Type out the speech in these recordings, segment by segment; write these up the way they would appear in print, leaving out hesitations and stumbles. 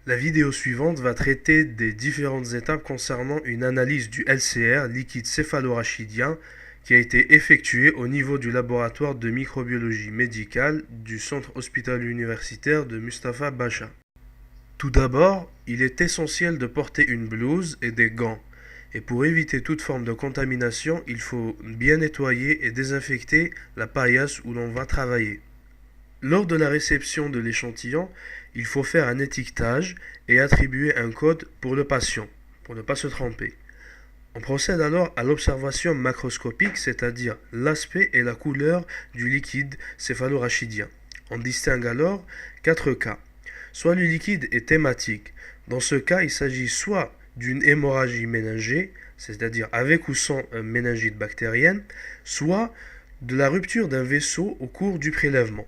La vidéo suivante va traiter des différentes étapes concernant une analyse du LCR, liquide céphalorachidien, qui a été effectuée au niveau du laboratoire de microbiologie médicale du centre hospitalo-universitaire de Mustapha Bacha. Tout d'abord, il est essentiel de porter une blouse et des gants. Et pour éviter toute forme de contamination, il faut bien nettoyer et désinfecter la paillasse où l'on va travailler. Lors de la réception de l'échantillon, il faut faire un étiquetage et attribuer un code pour le patient, pour ne pas se tromper. On procède alors à l'observation macroscopique, c'est-à-dire l'aspect et la couleur du liquide céphalorachidien. On distingue alors 4 cas. Soit le liquide est thématique. Dans ce cas, il s'agit soit d'une hémorragie méningée, c'est-à-dire avec ou sans méningite bactérienne, soit de la rupture d'un vaisseau au cours du prélèvement.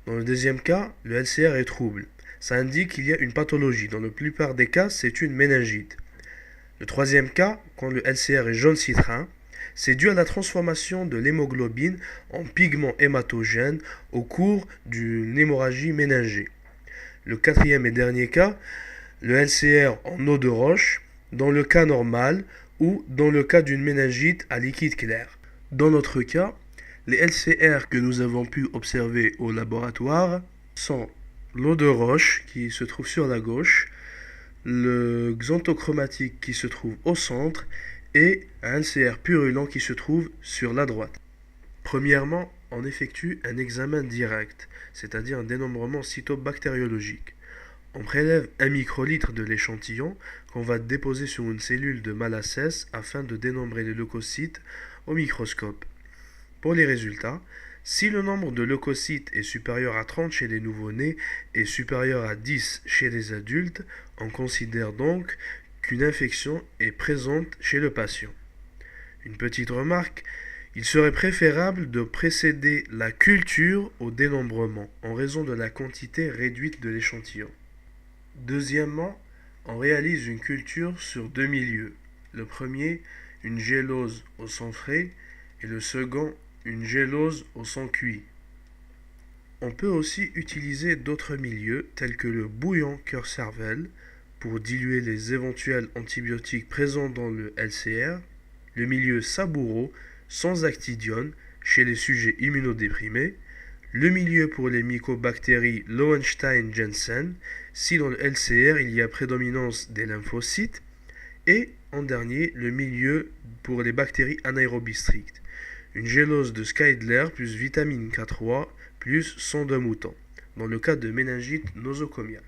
Dans le deuxième cas, le LCR est trouble. Ça indique qu'il y a une pathologie. Dans la plupart des cas, c'est une méningite. Le troisième cas, quand le LCR est jaune citrin, c'est dû à la transformation de l'hémoglobine en pigment hématogène au cours d'une hémorragie méningée. Le quatrième et dernier cas, le LCR en eau de roche, dans le cas normal ou dans le cas d'une méningite à liquide clair. Dans notre cas, les LCR que nous avons pu observer au laboratoire sont l'eau de roche qui se trouve sur la gauche, le xanthochromatique qui se trouve au centre et un LCR purulent qui se trouve sur la droite. Premièrement, on effectue un examen direct, c'est-à-dire un dénombrement cytobactériologique. On prélève 1 microlitre de l'échantillon qu'on va déposer sur une cellule de Malassez afin de dénombrer les leucocytes au microscope. Pour les résultats, si le nombre de leucocytes est supérieur à 30 chez les nouveau-nés et supérieur à 10 chez les adultes, on considère donc qu'une infection est présente chez le patient. Une petite remarque, il serait préférable de précéder la culture au dénombrement en raison de la quantité réduite de l'échantillon. Deuxièmement, on réalise une culture sur 2 milieux. Le premier, une gélose au sang frais, et le second, une gélose au sang cuit. On peut aussi utiliser d'autres milieux tels que le bouillon cœur-cervelle pour diluer les éventuels antibiotiques présents dans le LCR, le milieu Saburo sans actidione chez les sujets immunodéprimés, le milieu pour les mycobactéries Lowenstein-Jensen si dans le LCR il y a prédominance des lymphocytes, et en dernier le milieu pour les bactéries anaérobies strictes. Une gélose de Scheidler plus vitamine K3 plus sang de mouton, dans le cas de méningite nosocomiale.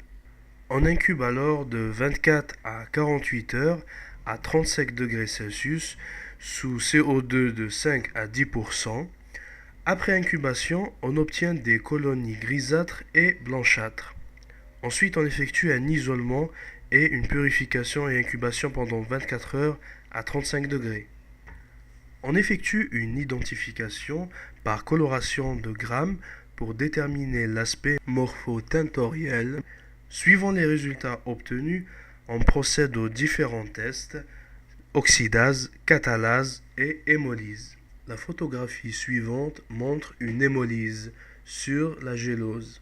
On incube alors de 24 à 48 heures à 35 degrés Celsius sous CO2 de 5 à 10%. Après incubation, on obtient des colonies grisâtres et blanchâtres. Ensuite, on effectue un isolement et une purification et incubation pendant 24 heures à 35 degrés. On effectue une identification par coloration de grammes pour déterminer l'aspect morpho-tintoriel. Suivant les résultats obtenus, on procède aux différents tests, oxydase, catalase et hémolyse. La photographie suivante montre une hémolyse sur la gélose.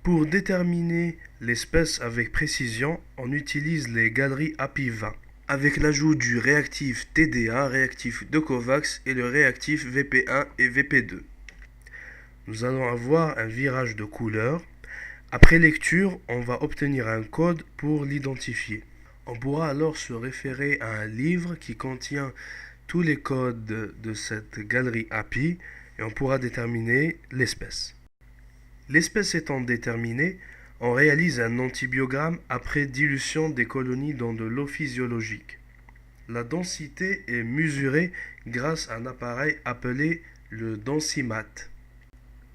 Pour déterminer l'espèce avec précision, on utilise les galeries API 20 avec l'ajout du réactif TDA, réactif de Covax et le réactif VP1 et VP2. Nous allons avoir un virage de couleur. Après lecture, on va obtenir un code pour l'identifier. On pourra alors se référer à un livre qui contient tous les codes de cette galerie API et on pourra déterminer l'espèce. L'espèce étant déterminée, on réalise un antibiogramme après dilution des colonies dans de l'eau physiologique. La densité est mesurée grâce à un appareil appelé le densimate.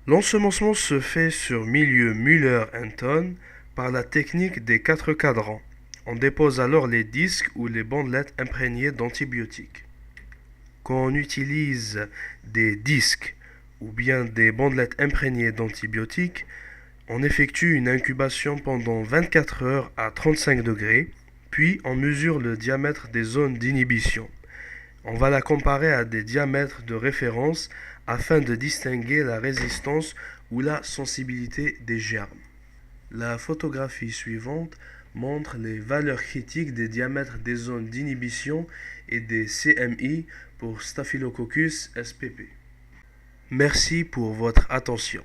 L'ensemencement se fait sur milieu Müller-Hinton par la technique des 4 cadrans. On dépose alors les disques ou les bandelettes imprégnées d'antibiotiques. Quand on utilise des disques ou bien des bandelettes imprégnées d'antibiotiques, on effectue une incubation pendant 24 heures à 35 degrés, puis on mesure le diamètre des zones d'inhibition. On va la comparer à des diamètres de référence afin de distinguer la résistance ou la sensibilité des germes. La photographie suivante montre les valeurs critiques des diamètres des zones d'inhibition et des CMI pour Staphylococcus spp. Merci pour votre attention.